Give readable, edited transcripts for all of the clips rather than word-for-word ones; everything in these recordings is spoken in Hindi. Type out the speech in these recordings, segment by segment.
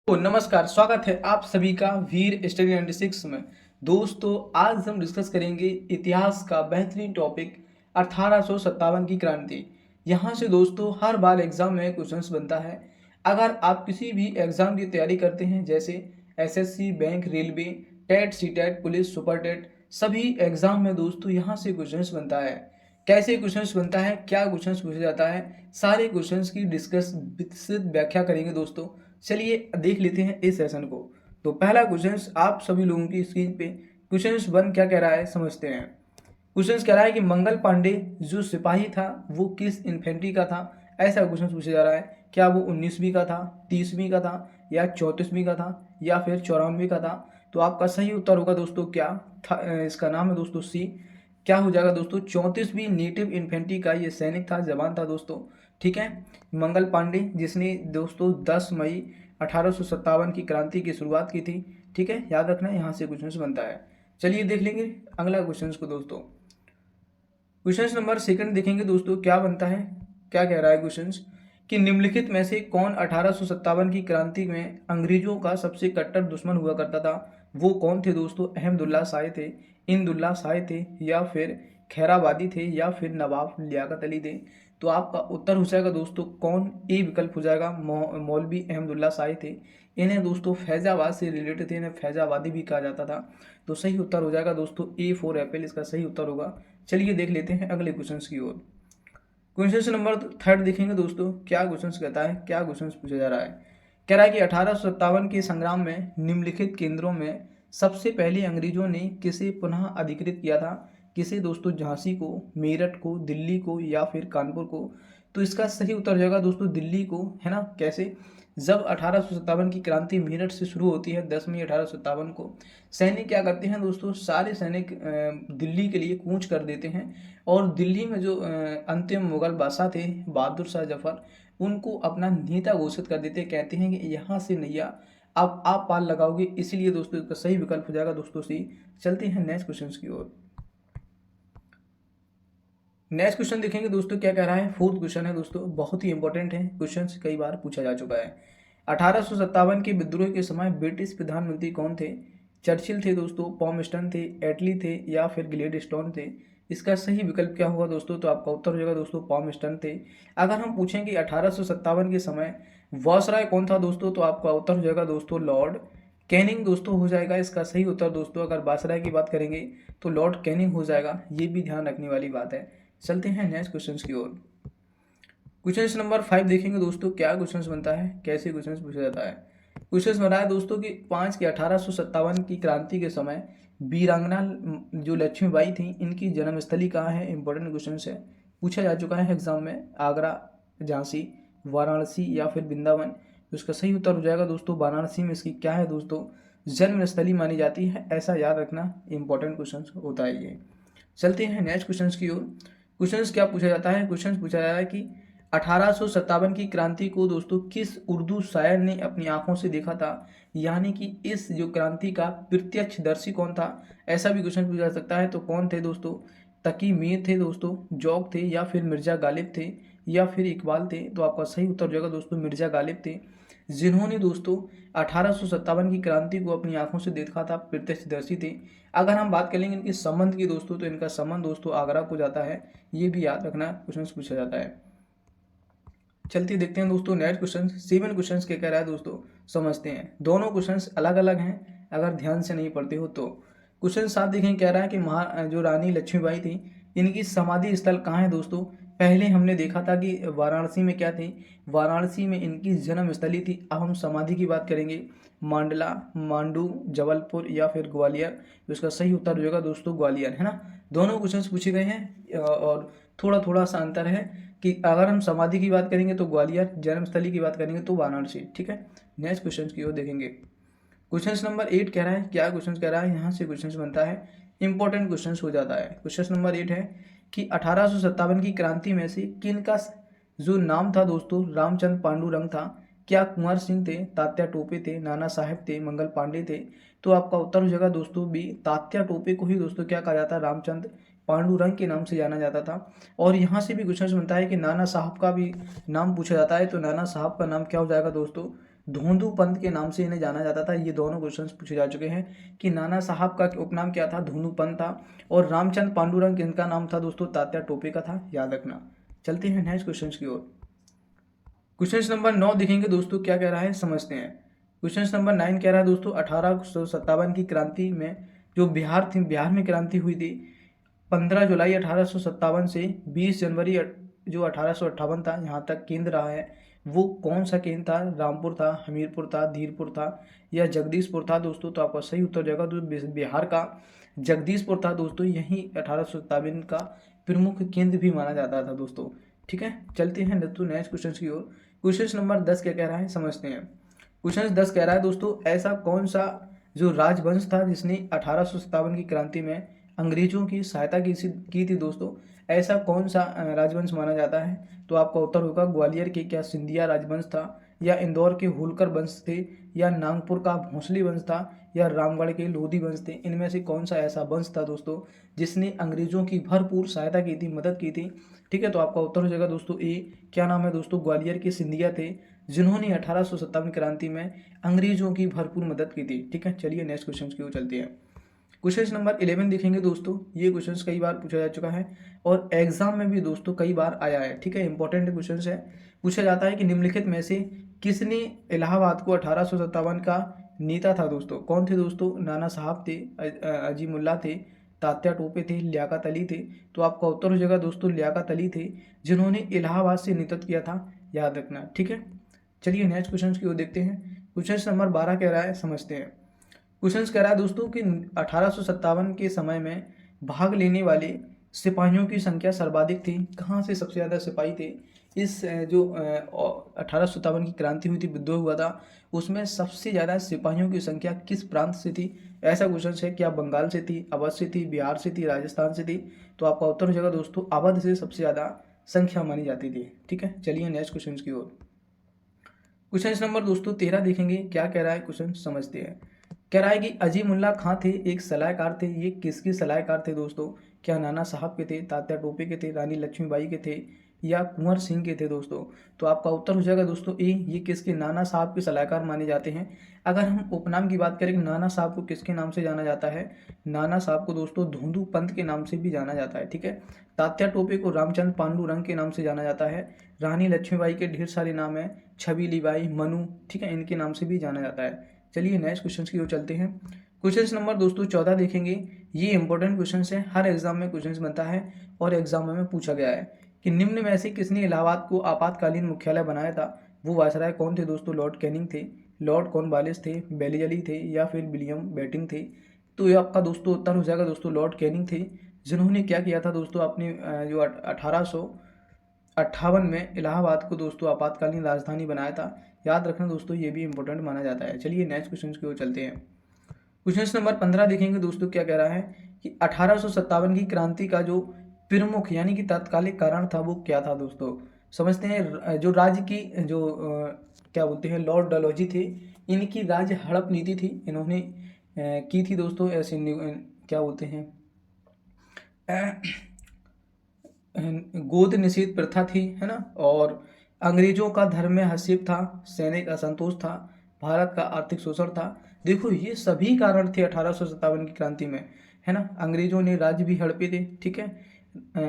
तो नमस्कार, स्वागत है आप सभी का वीर स्टडी 96 में। दोस्तों, आज हम डिस्कस करेंगे इतिहास का बेहतरीन टॉपिक 1857 की क्रांति। यहाँ से दोस्तों हर बार एग्जाम में क्वेश्चंस बनता है। अगर आप किसी भी एग्जाम की तैयारी करते हैं, जैसे SSC, bank, railway, TET, CTET, police, super TET, सभी एग्जाम में दोस्तों यहाँ से क्वेश्चंस बनता है। कैसे क्वेश्चंस बनता है, क्या क्वेश्चंस पूछा जाता है, सारे क्वेश्चंस की डिस्कस विस्तृत व्याख्या करेंगे दोस्तों। चलिए देख लेते हैं इस सेशन को। तो पहला क्वेश्चन आप सभी लोगों की स्क्रीन पे क्वेश्चन वन क्या कह रहा है, समझते हैं। क्वेश्चन कह रहा है कि मंगल पांडे जो सिपाही था वो किस इन्फेंट्री का था। ऐसा क्वेश्चन पूछा जा रहा है। क्या वो 19वीं का था, 30वीं का था, या 34वीं का था, या फिर 94वीं का था। तो आपका सही उत्तर होगा दोस्तों क्या था, इसका नाम है दोस्तों सी। क्या हो जाएगा दोस्तों, 34वीं नेटिव इन्फेंट्री का ये सैनिक था, जवान था दोस्तों। ठीक है, मंगल पांडे जिसने दोस्तों 10 मई 1857 की क्रांति की शुरुआत की थी। ठीक है, याद रखना है, यहाँ से क्वेश्चन बनता है। चलिए देख लेंगे अगला क्वेश्चन को दोस्तों। क्वेश्चन नंबर सेकंड देखेंगे दोस्तों, क्या बनता है, क्या कह रहा है क्वेश्चन कि निम्नलिखित में से कौन 1857 की क्रांति में अंग्रेजों का सबसे कट्टर दुश्मन हुआ करता था। वो कौन थे दोस्तों, अहमदुल्ला शाह थे, इंदुल्ला शाह थे, या फिर खैराबादी थे, या फिर नवाब लियाकत अली थे। तो आपका उत्तर हो जाएगा दोस्तों कौन, ए विकल्प हो जाएगा, मौलवी अहमदुल्ला शाह थे। इन्हें दोस्तों फैजाबाद से रिलेटेड थे, इन्हें फैजाबादी भी कहा जाता था। तो सही उत्तर हो जाएगा दोस्तों ए फॉर एप्पल, इसका सही उत्तर होगा। चलिए देख लेते हैं अगले क्वेश्चन की ओर। क्वेश्चन नंबर थर्ड देखेंगे दोस्तों, क्या क्वेश्चन कहता है, क्या क्वेश्चन पूछा जा रहा है। कह रहा है कि 1857 के संग्राम में निम्नलिखित केंद्रों में सबसे पहले अंग्रेजों ने किसे पुनः अधिकृत किया था। किसे दोस्तों, झांसी को, मेरठ को, दिल्ली को, या फिर कानपुर को। तो इसका सही उत्तर हो जाएगा दोस्तों दिल्ली को, है ना। कैसे, जब 1857 की क्रांति मेरठ से शुरू होती है 10 मई 1857 को, सैनिक क्या करते हैं दोस्तों, सारे सैनिक दिल्ली के लिए कूच कर देते हैं। और दिल्ली में जो अंतिम मुगल बादशाह थे बहादुर शाह जफर, उनको अपना नेता घोषित कर देते हैं। कहते हैं कि यहाँ से नैया अब आप पाल लगाओगे। इसीलिए दोस्तों इसका सही विकल्प हो जाएगा दोस्तों सी। चलते हैं नेक्स्ट क्वेश्चन की ओर। नेक्स्ट क्वेश्चन देखेंगे दोस्तों, क्या कह रहा है। फोर्थ क्वेश्चन है दोस्तों, बहुत ही इंपॉर्टेंट है, क्वेश्चन कई बार पूछा जा चुका है। 1857 के विद्रोह के समय ब्रिटिश प्रधानमंत्री कौन थे। चर्चिल थे दोस्तों, पॉमस्टन थे, एटली थे, या फिर ग्लेडस्टोन थे। इसका सही विकल्प क्या होगा दोस्तों, तो आपका उत्तर हो जाएगा दोस्तों पॉमस्टन थे। अगर हम पूछें कि 1857 के समय वायसराय कौन था दोस्तों, तो आपका उत्तर हो जाएगा दोस्तों लॉर्ड कैनिंग दोस्तों हो जाएगा इसका सही उत्तर दोस्तों। अगर वायसराय की बात करेंगे तो लॉर्ड कैनिंग हो जाएगा, ये भी ध्यान रखने वाली बात है। चलते हैं नेक्स्ट क्वेश्चन की ओर। क्वेश्चन नंबर 5 देखेंगे दोस्तों, क्या क्वेश्चन बनता है, कैसे क्वेश्चन पूछा जाता है। क्वेश्चन बना है दोस्तों कि 5 के 1857 की क्रांति के समय वीरांगना जो लक्ष्मीबाई थी, इनकी जन्मस्थली कहाँ है। इंपॉर्टेंट क्वेश्चन है, पूछा जा चुका है एग्जाम में। आगरा, झांसी, वाराणसी, या फिर वृंदावन। तो इसका सही उत्तर हो जाएगा दोस्तों वाराणसी में इसकी क्या है दोस्तों, जन्मस्थली मानी जाती है। ऐसा याद रखना, इंपॉर्टेंट क्वेश्चन होता है ये। चलते हैं नेक्स्ट क्वेश्चन की ओर। क्वेश्चन क्या पूछा जाता है, क्वेश्चन पूछा जा रहा है कि 1857 की क्रांति को दोस्तों किस उर्दू शायर ने अपनी आंखों से देखा था। यानी कि इस जो क्रांति का प्रत्यक्षदर्शी कौन था, ऐसा भी क्वेश्चन पूछा जा सकता है। तो कौन थे दोस्तों, तकी मीर थे दोस्तों, जौक थे, या फिर मिर्जा गालिब थे, या फिर इकबाल थे। तो आपका सही उत्तर हो जाएगा दोस्तों मिर्जा गालिब थे, जिन्होंने दोस्तों 1857 की क्रांति को अपनी आंखों से देखा था, प्रत्यक्षदर्शी थे। अगर हम बात करेंगे इनके संबंध की दोस्तों, तो इनका संबंध दोस्तों आगरा को जाता है, ये भी याद रखना, क्वेश्चन पूछा जाता है। चलते देखते हैं दोस्तों नेक्स्ट क्वेश्चन। 7 क्वेश्चन क्या कह रहा है दोस्तों, समझते हैं। दोनों क्वेश्चन अलग अलग हैं, अगर ध्यान से नहीं पढ़ते हो तो। क्वेश्चन 7 देखें, कह रहा है कि जो रानी लक्ष्मीबाई थी, इनकी समाधि स्थल कहाँ है दोस्तों। पहले हमने देखा था कि वाराणसी में क्या थी, वाराणसी में इनकी जन्म स्थली थी। अब हम समाधि की बात करेंगे, मांडला, मांडू, जबलपुर, या फिर ग्वालियर। तो इसका सही उत्तर हो जाएगा दोस्तों ग्वालियर, है ना। दोनों क्वेश्चन पूछे गए हैं और थोड़ा थोड़ा सा अंतर है कि अगर हम समाधि की बात करेंगे तो ग्वालियर, जन्मस्थली की बात करेंगे तो वाराणसी। ठीक है, नेक्स्ट क्वेश्चन की ओर देखेंगे। क्वेश्चन नंबर 8 कह रहा है, क्या क्वेश्चन कह रहा है, यहाँ से क्वेश्चन बनता है, इंपॉर्टेंट क्वेश्चन हो जाता है। क्वेश्चन नंबर 8 है कि 1857 की क्रांति में से किन का जो नाम था दोस्तों रामचंद्र पांडुरंग था। क्या कुंवर सिंह थे, तात्या टोपे थे, नाना साहेब थे, मंगल पांडे थे। तो आपका उत्तर हो जाएगा दोस्तों बी, तात्या टोपे को ही दोस्तों क्या कहा जाता है, रामचंद्र पांडुरंग के नाम से जाना जाता था। और यहाँ से भी क्वेश्चन बनता है कि नाना साहब का भी नाम पूछा जाता है। तो नाना साहब का नाम क्या हो जाएगा दोस्तों, धोंदू पंत के नाम से इन्हें जाना जाता था। ये दोनों क्वेश्चंस पूछे जा चुके हैं कि नाना साहब का उपनाम क्या था, धोंदू पंत था, और रामचंद्र पांडुरंग इनका नाम था दोस्तों तात्या टोपे का था, याद रखना। चलते हैं नेक्स्ट क्वेश्चन की ओर। क्वेश्चन नंबर 9 देखेंगे दोस्तों क्या कह रहा है, समझते हैं। क्वेश्चन नंबर 9 कह रहा है दोस्तों 1857 की क्रांति में जो बिहार में क्रांति हुई थी 15 जुलाई 1857 से 20 जनवरी जो 1858 था यहाँ तक केंद्र रहा है, वो कौन सा केंद्र था? रामपुर था, हमीरपुर था, धीरपुर था या जगदीशपुर था दोस्तों? तो आपका सही उत्तर जाएगा तो बिहार का जगदीशपुर था दोस्तों। यही 1857 का प्रमुख केंद्र भी माना जाता था दोस्तों। ठीक है, चलते हैं दोस्तों नेक्स्ट क्वेश्चन की ओर। क्वेश्चन नंबर 10 क्या कह रहा है, समझते हैं। क्वेश्चन 10 कह रहा है दोस्तों ऐसा कौन सा जो राजवंश था जिसने 1857 की क्रांति में अंग्रेजों की सहायता की थी दोस्तों? ऐसा कौन सा राजवंश माना जाता है? तो आपका उत्तर होगा ग्वालियर के क्या सिंधिया राजवंश था, या इंदौर के होलकर वंश थे, या नागपुर का भोसले वंश था, या रामगढ़ के लोधी वंश थे? इनमें से कौन सा ऐसा वंश था दोस्तों जिसने अंग्रेजों की भरपूर सहायता की थी, मदद की थी? ठीक है, तो आपका उत्तर हो जाएगा दोस्तों ए। क्या नाम है दोस्तों? ग्वालियर के सिंधिया थे जिन्होंने 1857 क्रांति में अंग्रेजों की भरपूर मदद की थी। ठीक है, चलिए नेक्स्ट क्वेश्चन की ओर चलते हैं। क्वेश्चन नंबर 11 देखेंगे दोस्तों। ये क्वेश्चन कई बार पूछा जा चुका है और एग्जाम में भी दोस्तों कई बार आया है। ठीक है, इंपॉर्टेंट क्वेश्चन है। पूछा जाता है कि निम्नलिखित में से किसने इलाहाबाद को 1857 का नेता था दोस्तों? कौन थे दोस्तों? नाना साहब थे, अजीमुल्ला थे, तात्या टोपे थे, लियाकत अली थे? तो आपका उत्तर हो जाएगा दोस्तों लियाकत अली थे जिन्होंने इलाहाबाद से नेतृत्व किया था, याद रखना। ठीक है, चलिए नेक्स्ट क्वेश्चन की ओर देखते हैं। क्वेश्चन नंबर 12 कह रहा है, समझते हैं। क्वेश्चन कह रहा है दोस्तों कि 1857 के समय में भाग लेने वाले सिपाहियों की संख्या सर्वाधिक थी। कहाँ से सबसे ज़्यादा सिपाही थे? इस जो 1857 की क्रांति हुई थी, विद्रोह हुआ था, उसमें सबसे ज़्यादा सिपाहियों की संख्या किस प्रांत से थी? ऐसा क्वेश्चन है। क्या बंगाल से थी, अवध से थी, बिहार से थी, राजस्थान से थी? तो आपका उत्तर हो जाएगा दोस्तों अवध से सबसे ज़्यादा संख्या मानी जाती थी। ठीक है, चलिए नेक्स्ट क्वेश्चन की ओर। क्वेश्चन नंबर दोस्तों 13 देखेंगे क्या कह रहा है, क्वेश्चन समझते हैं। कह रहा है कि अजीमुल्ला खां थे एक सलाहकार थे। ये किसके सलाहकार थे दोस्तों? क्या नाना साहब के थे, तात्या टोपे के थे, रानी लक्ष्मीबाई के थे, या कुंवर सिंह के थे दोस्तों? तो आपका उत्तर हो जाएगा दोस्तों ए। ये किसके? नाना साहब के सलाहकार माने जाते हैं। अगर हम उपनाम की बात करें कि नाना साहब को किसके नाम से जाना जाता है? नाना साहब को दोस्तों धोंदू पंत के नाम से भी जाना जाता है। ठीक है, तात्या टोपे को रामचंद्र पांडुरंग के नाम से जाना जाता है। रानी लक्ष्मीबाई के ढेर सारे नाम है, छबीली बाई, मनु, ठीक है, इनके नाम से भी जाना जाता है। चलिए नेक्स्ट क्वेश्चन की ओर चलते हैं। क्वेश्चन नंबर दोस्तों 14 देखेंगे। ये इंपॉर्टेंट क्वेश्चन है, हर एग्जाम में क्वेश्चन बनता है और एग्जाम में पूछा गया है कि निम्न में से किसने इलाहाबाद को आपातकालीन मुख्यालय बनाया था? वो वायसराय कौन थे दोस्तों? लॉर्ड कैनिंग थे, लॉर्ड कॉर्नवालिस थे, बेलीजली थे, या फिर विलियम बेटिंग थे? तो ये आपका दोस्तों उत्तर हो जाएगा दोस्तों लॉर्ड कैनिंग थे, जिन्होंने क्या किया था दोस्तों अपने जो 1858 में इलाहाबाद को दोस्तों आपातकालीन राजधानी बनाया था। याद रखना दोस्तों, ये भी इंपॉर्टेंट माना जाता है। चलिए नेक्स्ट क्वेश्चन की ओर चलते हैं। क्वेश्चन नंबर 15 देखेंगे दोस्तों क्या कह रहा है कि 1857 की क्रांति का जो प्रमुख यानी कि तात्कालिक कारण था वो क्या था दोस्तों? समझते हैं। जो राज्य की जो क्या बोलते हैं लॉर्ड डलहौजी थे, इनकी राज्य हड़प नीति थी, इन्होंने की थी दोस्तों ऐसे क्या बोलते हैं गोद निषेध प्रथा थी, है ना, और अंग्रेजों का धर्म में हस्तक्षेप था, सैनिक असंतोष था, भारत का आर्थिक शोषण था। देखो ये सभी कारण थे 1857 की क्रांति में, है ना। अंग्रेजों ने राज्य भी हड़पे थे, ठीक है,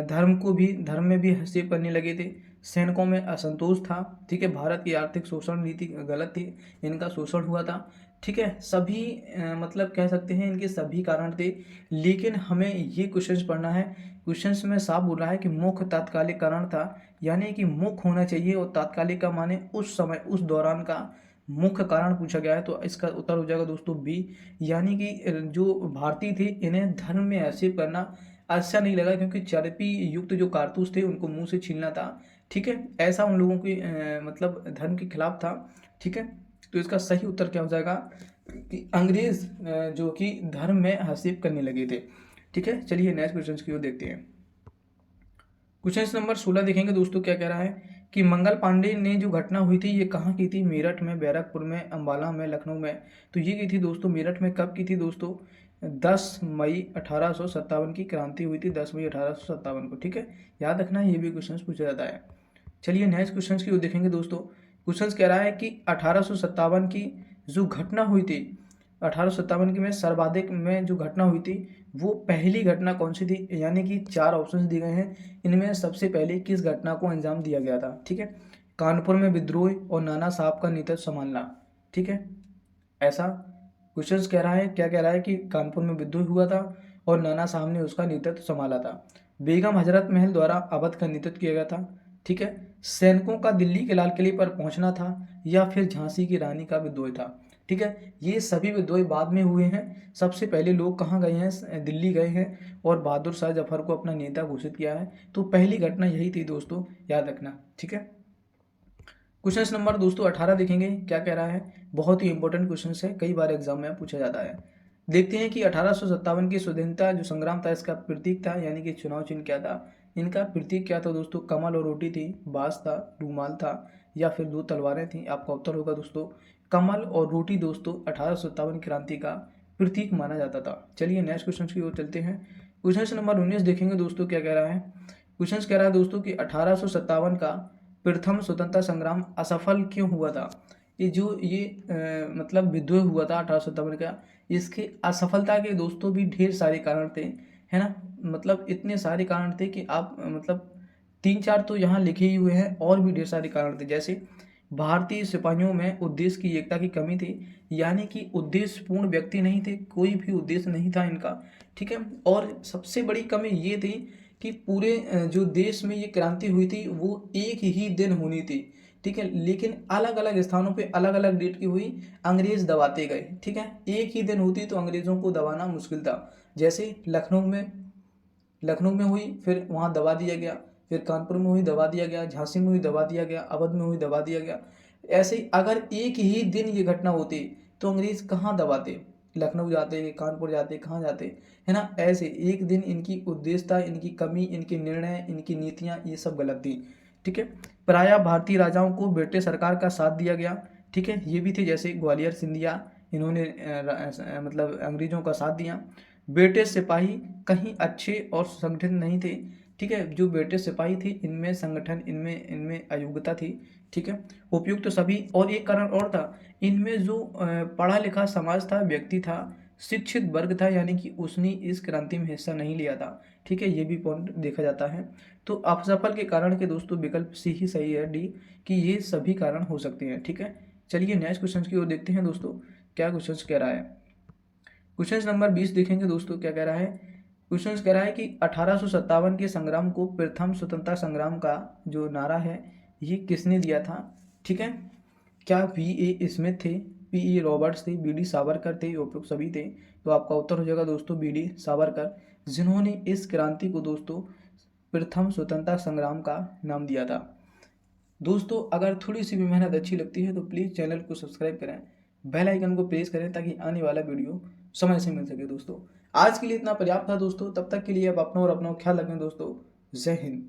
धर्म में भी हस्तक्षेप करने लगे थे, सैनिकों में असंतोष था, ठीक है, भारत की आर्थिक शोषण नीति गलत थी, इनका शोषण हुआ था, ठीक है। सभी मतलब कह सकते हैं इनके सभी कारण थे। लेकिन हमें ये क्वेश्चंस पढ़ना है, क्वेश्चंस में साफ बोल रहा है कि मुख्य तात्कालिक कारण था, यानी कि मुख्य होना चाहिए, और तात्कालिक का माने उस समय उस दौरान का मुख्य कारण पूछा गया है। तो इसका उत्तर हो जाएगा दोस्तों बी, यानी कि जो भारतीय थे इन्हें धर्म में हस्तक्षेप करना अच्छा नहीं लगा, क्योंकि चर्बी युक्त जो कारतूस थे उनको मुंह से छीलना था, ठीक है, ऐसा उन लोगों के मतलब धर्म के खिलाफ था, ठीक है। तो इसका सही उत्तर क्या हो जाएगा कि अंग्रेज जो कि धर्म में हस्तक्षेप करने लगे थे, ठीक है। चलिए नेक्स्ट क्वेश्चन की ओर देखते हैं। क्वेश्चन नंबर 16 देखेंगे दोस्तों क्या कह रहा है कि मंगल पांडे ने जो घटना हुई थी ये कहाँ की थी? मेरठ में, बैरकपुर में, अंबाला में, लखनऊ में? तो ये की थी दोस्तों मेरठ में। कब की थी दोस्तों? 10 मई 1857 की क्रांति हुई थी, 10 मई 1857 को, ठीक है, याद रखना, ये भी क्वेश्चन पूछा जाता है। चलिए नेक्स्ट क्वेश्चन की ओर देखेंगे दोस्तों। क्वेश्चन कह रहा है कि 1857 की जो घटना हुई थी, 1857 की में सर्वाधिक में जो घटना हुई थी वो पहली घटना कौन सी थी, यानी कि 4 ऑप्शंस दिए गए हैं, इनमें सबसे पहले किस घटना को अंजाम दिया गया था। ठीक है, कानपुर में विद्रोह और नाना साहब का नेतृत्व संभालना। ठीक है, ऐसा क्वेश्चन कह रहा है, क्या कह रहा है कि कानपुर में विद्रोह हुआ था और नाना साहब ने उसका नेतृत्व संभाला था। बेगम हजरत महल द्वारा अवध का नेतृत्व किया गया था। ठीक है, सैनिकों का दिल्ली के लाल किले पर पहुंचना था या फिर झांसी की रानी का विद्रोह था। ठीक है, ये सभी विद्रोह बाद में हुए हैं। सबसे पहले लोग कहाँ गए हैं, दिल्ली गए हैं और बहादुर शाह जफर को अपना नेता घोषित किया है। तो पहली घटना यही थी दोस्तों, याद रखना। ठीक है, क्वेश्चन नंबर दोस्तों 18 देखेंगे, क्या कह रहा है, बहुत ही इंपॉर्टेंट क्वेश्चन है, कई बार एग्जाम में पूछा जाता है। देखते हैं कि 1857 की स्वतंत्रता जो संग्राम था इसका प्रतीक था, यानी कि चुनाव चिन्ह क्या था, इनका प्रतीक क्या था दोस्तों, कमल और रोटी थी, बांस था, रूमाल था या फिर 2 तलवारें थी। आपका उत्तर होगा दोस्तों कमल और रोटी दोस्तों 1857 क्रांति का प्रतीक माना जाता था। चलिए नेक्स्ट क्वेश्चन की ओर चलते हैं। क्वेश्चन नंबर 19 देखेंगे दोस्तों, क्या कह रहा है, क्वेश्चन कह रहा है दोस्तों कि 1857 का प्रथम स्वतंत्रता संग्राम असफल क्यों हुआ था। मतलब विद्रोह हुआ था 1857 का, इसके असफलता के दोस्तों भी ढेर सारे कारण थे, है ना। मतलब इतने सारे कारण थे कि आप मतलब 3-4 तो यहाँ लिखे ही हुए हैं, और भी ढेर सारे कारण थे। जैसे भारतीय सिपाहियों में उद्देश्य की एकता की कमी थी, यानी कि उद्देश्यपूर्ण व्यक्ति नहीं थे, कोई भी उद्देश्य नहीं था इनका। ठीक है, और सबसे बड़ी कमी ये थी कि पूरे जो देश में ये क्रांति हुई थी वो एक ही दिन होनी थी। ठीक है, लेकिन अलग अलग स्थानों पे अलग अलग डेट की हुई, अंग्रेज दबाते गए। ठीक है, एक ही दिन होती तो अंग्रेजों को दबाना मुश्किल था। जैसे लखनऊ में हुई, फिर वहाँ दबा दिया गया, फिर कानपुर में हुई दबा दिया गया, झांसी में हुई दबा दिया गया, अवध में हुई दबा दिया गया। ऐसे ही अगर एक ही दिन ये घटना होती तो अंग्रेज कहाँ दबाते, लखनऊ जाते, कानपुर जाते, कहाँ जाते, है ना। ऐसे एक दिन इनकी उद्देश्यता, इनकी कमी, इनके निर्णय, इनकी नीतियाँ ये सब गलत थी। ठीक है, प्रायः भारतीय राजाओं को ब्रिटिश सरकार का साथ दिया गया। ठीक है, ये भी थे, जैसे ग्वालियर सिंधिया, इन्होंने मतलब अंग्रेजों का साथ दिया। ब्रिटिश सिपाही कहीं अच्छे और संगठित नहीं थे। ठीक है, जो ब्रिटिश सिपाही थे इनमें संगठन, इनमें इनमें अयोग्यता थी। ठीक है, उपयुक्त तो सभी, और एक कारण और था, इनमें जो पढ़ा लिखा समाज था, व्यक्ति था, शिक्षित वर्ग था, यानी कि उसने इस क्रांति में हिस्सा नहीं लिया था। ठीक है, ये भी पॉइंट देखा जाता है। तो असफल के कारण के दोस्तों विकल्प सी ही सही है, डी, कि ये सभी कारण हो सकते हैं। ठीक है, चलिए नेक्स्ट क्वेश्चन की ओर देखते हैं दोस्तों, क्या क्वेश्चन कह रहा है। क्वेश्चन नंबर 20 देखेंगे दोस्तों, क्या कह रहा है, क्वेश्चन कह रहा है कि 1857 के संग्राम को प्रथम स्वतंत्रता संग्राम का जो नारा है ये किसने दिया था। ठीक है, क्या V.A. स्मिथ थे, P.E. रॉबर्ट्स थे, B.D. सावरकर थे, उपयुक्त सभी थे। तो आपका उत्तर हो जाएगा दोस्तों B.D. सावरकर, जिन्होंने इस क्रांति को दोस्तों प्रथम स्वतंत्रता संग्राम का नाम दिया था। दोस्तों अगर थोड़ी सी भी मेहनत अच्छी लगती है तो प्लीज़ चैनल को सब्सक्राइब करें, बेल आइकन को प्रेस करें ताकि आने वाला वीडियो समय से मिल सके। दोस्तों आज के लिए इतना पर्याप्त था दोस्तों, तब तक के लिए आप अपना और अपना ख्याल रखें दोस्तों। जय हिंद।